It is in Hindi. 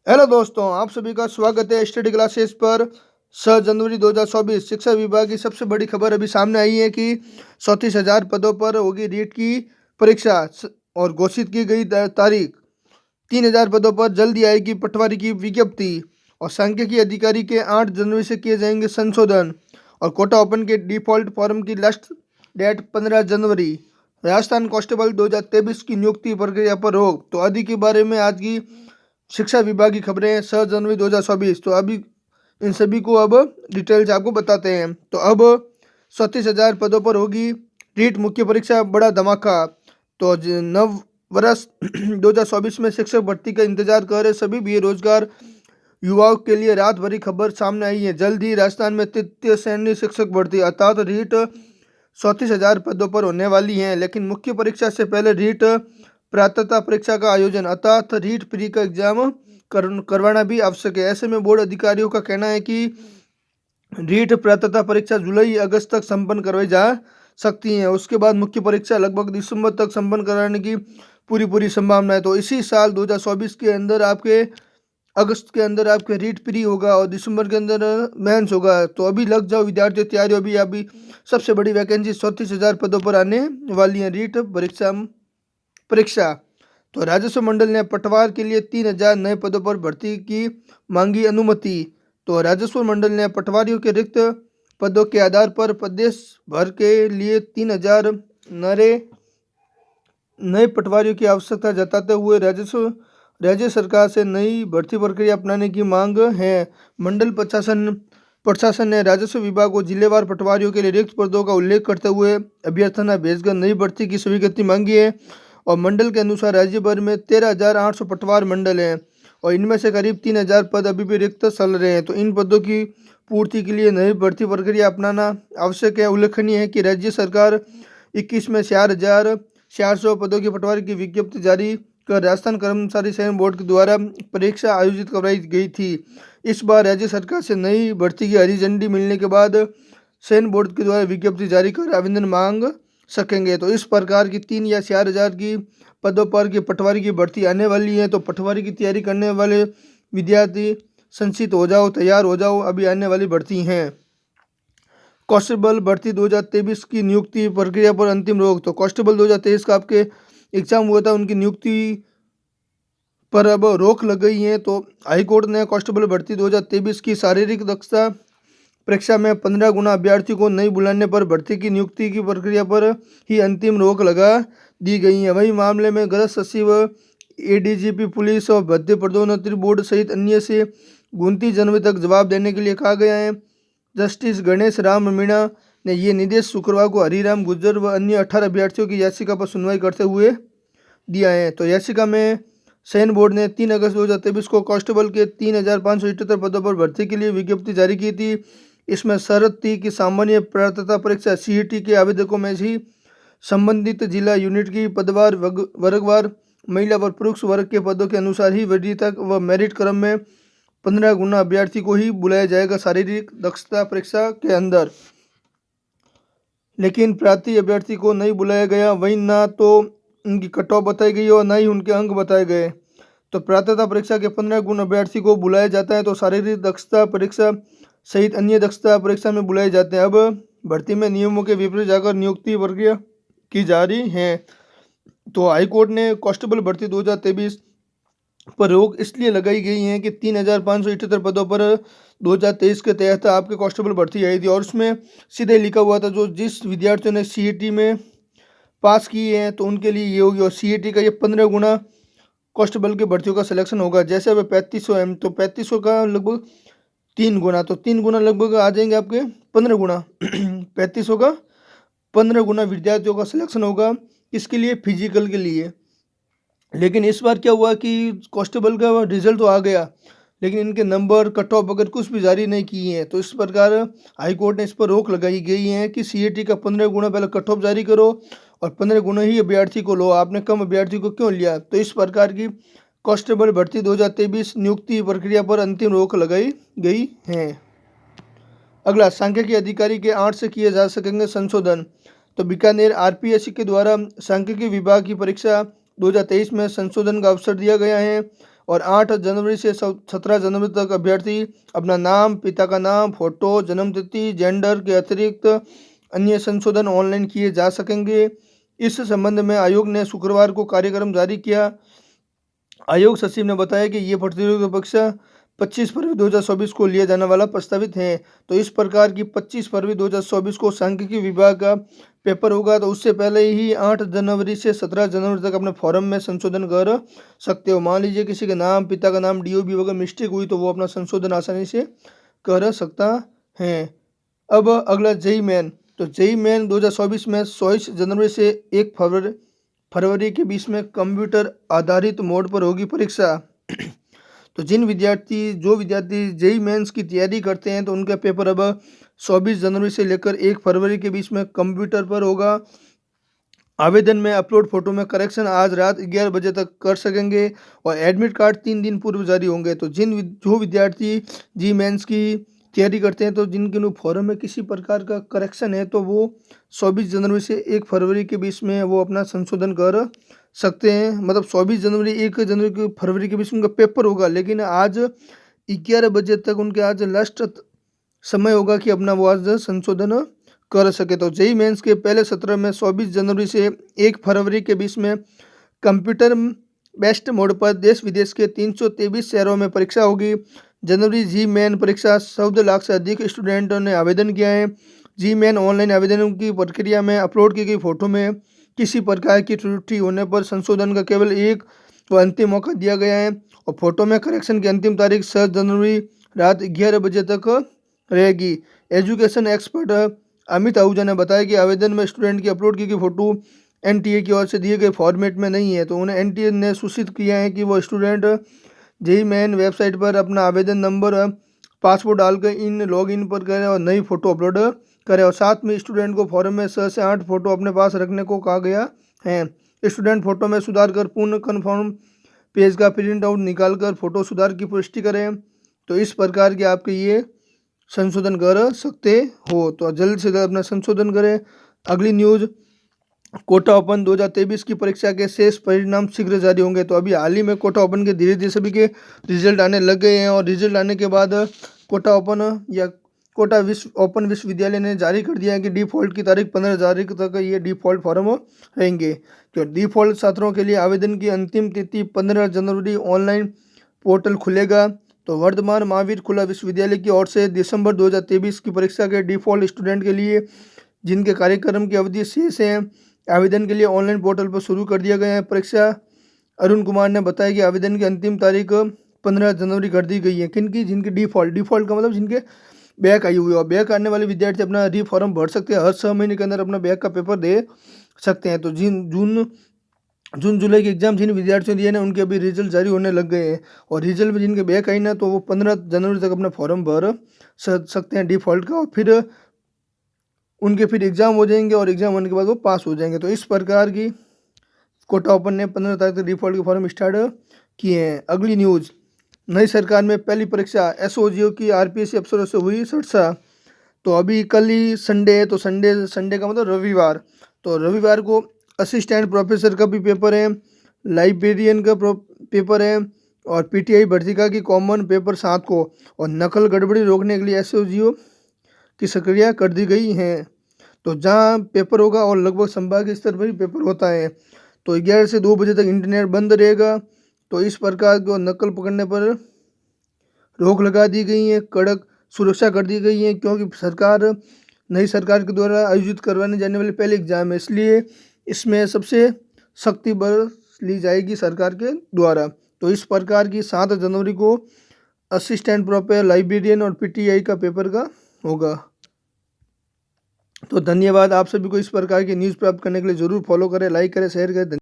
हेलो दोस्तों, आप सभी का स्वागत है स्टडी क्लासेस पर। 6 जनवरी 2024 शिक्षा विभाग की सबसे बड़ी खबर अभी सामने आई है कि 34,000 पदों पर होगी रीट की परीक्षा और घोषित की गई तारीख। 3,000 पदों पर जल्दी आएगी पटवारी की विज्ञप्ति और सांख्यिकी अधिकारी के 8 जनवरी से किए जाएंगे संशोधन और कोटा ओपन के डिफॉल्ट फॉर्म की लास्ट डेट 15 जनवरी। राजस्थान कांस्टेबल 2023 की नियुक्ति प्रक्रिया पर रोक। तो आदि के बारे में आज की शिक्षा विभाग की खबरें 6 जनवरी 2024। तो अभी इन सभी को अब डिटेल से आपको बताते हैं। तो अब 37,000 पदों पर होगी रीट मुख्य परीक्षा, बड़ा धमाका। तो नव वर्ष 2024 में शिक्षक भर्ती का इंतजार कर रहे सभी बेरोजगार युवाओं के लिए रात भरी खबर सामने आई है। जल्द ही राजस्थान में तृतीय श्रेणी शिक्षक भर्ती अर्थात रीट 34,000 पदों पर होने वाली है। लेकिन मुख्य परीक्षा से पहले रीट पात्रता परीक्षा का आयोजन अर्थात रीट प्री का एग्जाम करवाना भी आवश्यक है। ऐसे में बोर्ड अधिकारियों का कहना है कि रीट पात्रता परीक्षा जुलाई अगस्त तक संपन्न करवाई जा सकती है। उसके बाद मुख्य परीक्षा लगभग दिसंबर तक संपन्न कराने की पूरी संभावना है। तो इसी साल 2024 के अंदर आपके अगस्त के अंदर आपके रीट प्री होगा और दिसंबर के अंदर मेंस होगा। तो अभी लग जाओ विद्यार्थी तैयारी। अभी सबसे बड़ी वैकेंसी 34,000 पदों पर आने वाली है रीट परीक्षा। तो राजस्व मंडल ने पटवार के लिए 3,000 नए पदों पर भर्ती की मांगी अनुमति। तो राजस्व मंडल ने पटवारियों के रिक्त पदों के आधार पर प्रदेश भर के लिए 3,000 नए पटवारियों की आवश्यकता जताते हुए राज्य सरकार से नई भर्ती प्रक्रिया अपनाने की मांग है। मंडल प्रशासन ने राजस्व विभाग को जिलेवार पटवारियों के लिए रिक्त पदों का उल्लेख करते हुए अभ्यर्थना भेजकर नई भर्ती की स्वीकृति मांगी है। और मंडल के अनुसार राज्य भर में 13,800 पटवार मंडल हैं और इनमें से करीब 3,000 पद अभी भी रिक्त चल रहे हैं। तो इन पदों की पूर्ति के लिए नई भर्ती प्रक्रिया अपनाना आवश्यक है। उल्लेखनीय है कि राज्य सरकार 21 में 4,400 पदों की पटवारी की विज्ञप्ति जारी कर राजस्थान कर्मचारी चयन बोर्ड के द्वारा परीक्षा आयोजित करवाई गई थी। इस बार राज्य सरकार से नई भर्ती की हरी झंडी मिलने के बाद चयन बोर्ड के द्वारा विज्ञप्ति जारी कर आवेदन मांग सकेंगे। तो इस प्रकार की 3 या 4,000 की पदों पर की पटवारी की भर्ती आने वाली है। तो पटवारी की तैयारी करने वाले विद्यार्थी संचित हो जाओ, तैयार हो जाओ, अभी आने वाली भर्ती हैं। कांस्टेबल भर्ती 2023 की नियुक्ति प्रक्रिया पर अंतिम रोक। तो कांस्टेबल 2023 का आपके एग्जाम हुआ था, उनकी नियुक्ति पर अब रोक लग गई है। तो हाईकोर्ट ने कांस्टेबल भर्ती 2023 की शारीरिक दक्षता परीक्षा में 15 गुना अभ्यर्थियों को नहीं बुलाने पर भर्ती की नियुक्ति की प्रक्रिया पर ही अंतिम रोक लगा दी गई है। वही मामले में गृह सचिव, एडीजीपी पुलिस और भर्ती पदोन्नति बोर्ड सहित अन्य से 29 जनवरी तक जवाब देने के लिए कहा गया है। जस्टिस गणेश राम मीणा ने ये निर्देश शुक्रवार को हरिराम गुर्जर व अन्य 18 अभ्यर्थियों की याचिका पर सुनवाई करते हुए दिया है। तो याचिका में चयन बोर्ड ने 3 अगस्त 2023 को कांस्टेबल के 3,578 पदों पर भर्ती के लिए विज्ञप्ति जारी की थी। इसमें शर्त थी कि सामान्य पात्रता परीक्षा सीईटी के आवेदकों में ही संबंधित जिला यूनिट की पदवार वर्गवार महिला व पुरुष वर्ग के पदों के अनुसार ही वरीयता व मेरिट क्रम में 15 गुना अभ्यर्थी को ही बुलाया जाएगा शारीरिक दक्षता परीक्षा के अंदर। लेकिन प्रार्थी अभ्यर्थी को नहीं बुलाया गया। वहीं ना तो उनकी कट ऑफ बताई गई और ना ही उनके अंक बताए गए। तो पात्रता परीक्षा के 15 गुण अभ्यर्थी को बुलाया जाता है तो शारीरिक दक्षता परीक्षा सहित अन्य दक्षता परीक्षा में बुलाए जाते हैं। अब भर्ती में नियमों के विपरीत जाकर नियुक्ति प्रक्रिया की जा रही है। तो हाईकोर्ट ने कांस्टेबल भर्ती 2023 पर रोक इसलिए लगाई गई है कि 3,578 पदों पर 2023 के तहत आपके कांस्टेबल भर्ती आई थी और उसमें सीधे लिखा हुआ था जो जिस विद्यार्थियों ने सीईटी में पास किए हैं तो उनके लिए ये होगी। और सीईटी का ये 15 गुना कांस्टेबल के भर्तियों का सिलेक्शन होगा। जैसे अब 3500 है तो 3500 का लगभग 3 गुना, तो 3 गुना लगभग आ जाएंगे आपके 15 गुना 3500 का 15 गुना विद्यार्थियों का सिलेक्शन होगा। इसके लिए फिजिकल के लिए। लेकिन इस बार क्या हुआ कि कांस्टेबल का रिजल्ट तो आ गया लेकिन इनके नंबर कट ऑफ वगैरह कुछ भी जारी नहीं किए हैं। तो इस प्रकार हाईकोर्ट ने इस पर रोक लगाई गई है कि सीईटी का 15 गुना पहले कट ऑफ जारी करो और 15 गुना ही अभ्यर्थी को लो। आपने कम अभ्यर्थी को क्यों लिया? तो इस प्रकार की कांस्टेबल भर्ती 2023 नियुक्ति प्रक्रिया पर अंतिम रोक लगाई गई है। अगला, सांख्यिकी अधिकारी के 8 से किए जा सकेंगे संशोधन। तो बीकानेर आरपीएससी के द्वारा सांख्यिकी विभाग की परीक्षा 2023 में संशोधन का अवसर दिया गया है और 8 जनवरी से 17 जनवरी तक अभ्यर्थी अपना नाम, पिता का नाम, फोटो, जन्मतिथि, जेंडर के अतिरिक्त अन्य संशोधन ऑनलाइन किए जा सकेंगे। इस संबंध में आयोग ने शुक्रवार को कार्यक्रम जारी किया। आयोग सचिव ने बताया कि ये प्रतियोगिता परीक्षा 25 फरवरी 2024 को लिया जाने वाला प्रस्तावित है। तो इस प्रकार की 25 फरवरी 2024 को सांख्यिकी विभाग का पेपर होगा। तो उससे पहले ही 8 जनवरी से 17 जनवरी तक अपने फॉर्म में संशोधन कर सकते हो। मान लीजिए किसी का नाम, पिता का नाम, DOB वगैरह मिस्टेक हुई तो वो अपना संशोधन आसानी से कर सकता है। अब अगला जेईई मेन। तो जेईई मेन 2024 में 24 जनवरी से 1 फरवरी के बीच में कंप्यूटर आधारित मोड पर होगी परीक्षा। तो जो विद्यार्थी जेईई मेंस की तैयारी करते हैं तो उनका पेपर अब 24 जनवरी से लेकर 1 फरवरी के बीच में कंप्यूटर पर होगा। आवेदन में अपलोड फोटो में करेक्शन आज रात 11 बजे तक कर सकेंगे और एडमिट कार्ड 3 दिन पूर्व जारी होंगे। तो जो विद्यार्थी जेईई मेंस की तैयारी करते हैं तो जिनके फॉर्म में किसी प्रकार का करेक्शन है तो वो 24 जनवरी से 1 फरवरी के बीच में वो अपना संशोधन कर सकते हैं। मतलब 24 जनवरी 1 जनवरी फरवरी के बीच में उनका पेपर होगा, लेकिन आज 11 बजे तक उनके आज लास्ट समय होगा कि अपना वो आज संशोधन कर सके। तो जेईई मेंस के पहले सत्र में 24 जनवरी से 1 फरवरी के बीच में कंप्यूटर बेस्ड मोड पर देश विदेश के 323 शहरों में परीक्षा होगी। जनवरी जेईई मेन परीक्षा 14 लाख से अधिक स्टूडेंटों ने आवेदन किया है। जेईई मेन ऑनलाइन आवेदन की प्रक्रिया में अपलोड की गई फोटो में किसी प्रकार की त्रुटि होने पर संशोधन का केवल एक व अंतिम मौका दिया गया है और फोटो में करेक्शन की अंतिम तारीख 7 जनवरी रात 11 बजे तक रहेगी। एजुकेशन एक्सपर्ट अमित आहूजा ने बताया कि आवेदन में स्टूडेंट की अपलोड की गई फोटो NTA की ओर से दिए गए फॉर्मेट में नहीं है। तो उन्हें NTA ने सूचित किया है कि वो स्टूडेंट जेईई मेन वेबसाइट पर अपना आवेदन नंबर, पासपोर्ट डालकर लॉग इन पर करें और नई फोटो अपलोड करें और साथ में स्टूडेंट को फॉर्म में 6 से 8 फोटो अपने पास रखने को कहा गया है। स्टूडेंट फोटो में सुधार कर पूर्ण कन्फर्म पेज का प्रिंट आउट निकाल कर फोटो सुधार की पुष्टि करें। तो इस प्रकार के आपके ये संशोधन कर सकते हो। तो जल्द से जल्द अपना संशोधन करें। अगली न्यूज़, कोटा ओपन 2023 की परीक्षा के शेष परिणाम शीघ्र जारी होंगे। तो अभी हाल ही में कोटा ओपन के धीरे धीरे सभी के रिजल्ट आने लग गए हैं और रिजल्ट आने के बाद कोटा ओपन या कोटा ओपन विश्वविद्यालय ने जारी कर दिया है कि डिफ़ॉल्ट की तारीख 15 तारीख तक ये डिफ़ॉल्ट फॉर्म रहेंगे। तो डिफ़ॉल्ट छात्रों के लिए आवेदन की अंतिम तिथि 15 जनवरी ऑनलाइन पोर्टल खुलेगा। तो वर्धमान महावीर खुला विश्वविद्यालय की ओर से दिसंबर 2023 की परीक्षा के डिफ़ॉल्ट स्टूडेंट के लिए जिनके कार्यक्रम की अवधि शेष है आवेदन के लिए ऑनलाइन पोर्टल पर शुरू कर दिया गया है परीक्षा। अरुण कुमार ने बताया कि आवेदन की अंतिम तारीख 15 जनवरी कर दी गई है। किनकी? जिनकी डिफ़ॉल्ट का मतलब जिनके बैक आई हुई है। और बैक आने वाले विद्यार्थी अपना रीफॉर्म भर सकते हैं, हर 6 महीने के अंदर अपना बैक का पेपर दे सकते हैं। तो जून जुलाई के एग्जाम जिन विद्यार्थियों दिए ना उनके अभी रिजल्ट जारी होने लग गए हैं और रिजल्ट में जिनके बैक आई ना तो वो 15 जनवरी तक अपना फॉर्म भर सकते हैं डिफ़ॉल्ट का और फिर उनके एग्ज़ाम हो जाएंगे और एग्ज़ाम होने के बाद वो पास हो जाएंगे। तो इस प्रकार की कोटा ओपन ने 15 तारीख तक डिफ़ॉल्ट के फॉर्म स्टार्ट किए हैं। अगली न्यूज़, नई सरकार में पहली परीक्षा SOGO की RPSC अफसरों से हुई चर्चा। तो अभी कल ही संडे है, तो संडे का मतलब रविवार। तो रविवार को असिस्टेंट प्रोफेसर का भी पेपर है, लाइब्रेरियन का पेपर है और PTI भर्ती का की कॉमन पेपर 7 को और नकल गड़बड़ी रोकने के लिए SOGO की सक्रिया कर दी गई हैं। तो जहाँ पेपर होगा और लगभग संभागीय स्तर पर ही पेपर होता है। तो 11 से 2 बजे तक इंटरनेट बंद रहेगा। तो इस प्रकार को नकल पकड़ने पर रोक लगा दी गई है, कड़क सुरक्षा कर दी गई है क्योंकि नई सरकार के द्वारा आयोजित करवाने जाने वाले पहले एग्जाम है, इसलिए इसमें सबसे सख्ती बरत ली जाएगी सरकार के द्वारा। तो इस प्रकार की 7 जनवरी को असिस्टेंट प्रोफेसर, लाइब्रेरियन और PTI का पेपर का होगा। तो धन्यवाद। आप सभी को इस प्रकार की न्यूज़ प्राप्त करने के लिए ज़रूर फॉलो करें, लाइक करें, शेयर करें।